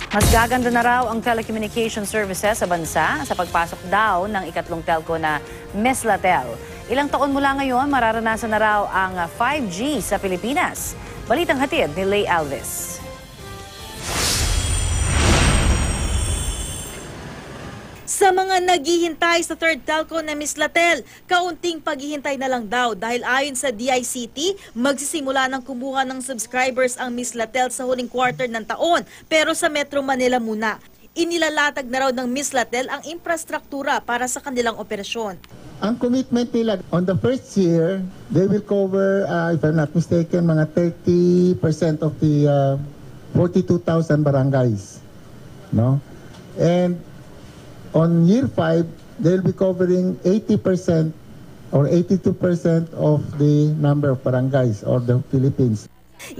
Mas gaganda na raw ang telecommunication services sa bansa sa pagpasok daw ng ikatlong telco na Mislatel. Ilang taon mula ngayon, mararanasan na raw ang 5G sa Pilipinas. Balitang hatid ni Lay Alves. Sa mga naghihintay sa third telco na Mislatel, kaunting paghihintay na lang daw dahil ayon sa DICT, magsisimula ng kumuha ng subscribers ang Mislatel sa huling quarter ng taon, pero sa Metro Manila muna. Inilalatag na raw ng Mislatel ang infrastruktura para sa kanilang operasyon. Ang commitment nila, on the first year, they will cover, if I'm not mistaken, mga 30% of the 42,000 barangays. No? And on year 5, they'll be covering 80% or 82% of the number of barangays or the Philippines.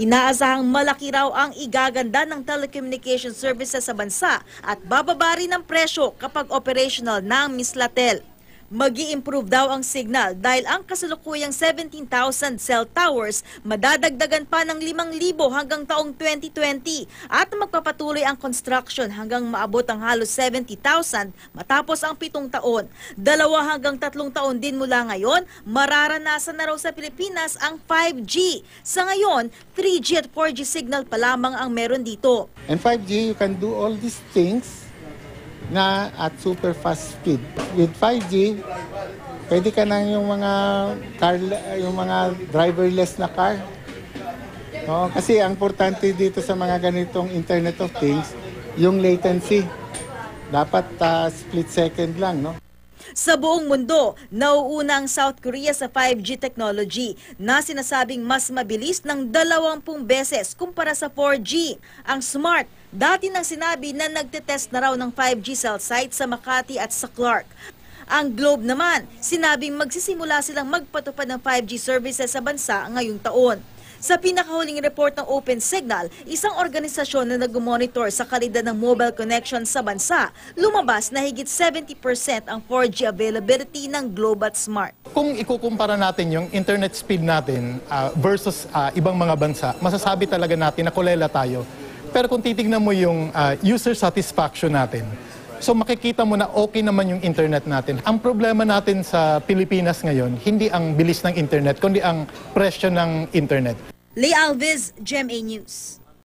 Inaasahang malaki raw ang igaganda ng telecommunication services sa bansa at bababa rin ang presyo kapag operational ng Mislatel. Mag-i-improve daw ang signal dahil ang kasalukuyang 17,000 cell towers madadagdagan pa ng 5,000 hanggang taong 2020 at magpapatuloy ang construction hanggang maabot ang halos 70,000 matapos ang 7 taon. 2 hanggang 3 taon din mula ngayon, mararanasan na raw sa Pilipinas ang 5G. Sa ngayon, 3G at 4G signal pa lamang ang meron dito. And 5G, you can do all these things na at super fast speed. With 5G, pwede ka nang yung mga driverless na car. No, kasi ang importante dito sa mga ganitong Internet of Things, yung latency. Dapat split second lang, no? Sa buong mundo, nauuna ang South Korea sa 5G technology na sinasabing mas mabilis ng 20 beses kumpara sa 4G. Ang Smart, dati nang sinabi na nagtetest na raw ng 5G cell site sa Makati at sa Clark. Ang Globe naman, sinabing magsisimula silang magpatupad ng 5G services sa bansa ngayong taon. Sa pinakahuling report ng Open Signal, isang organisasyon na nag-monitor sa kalidad ng mobile connection sa bansa, lumabas na higit 70% ang 4G availability ng Globe at Smart. Kung ikukumpara natin yung internet speed natin versus ibang mga bansa, masasabi talaga natin na kulela tayo. Pero kung titignan mo yung user satisfaction natin, so makikita mo na okay naman yung internet natin. Ang problema natin sa Pilipinas ngayon, hindi ang bilis ng internet, kundi ang presyo ng internet. Lay Alves, GMA News.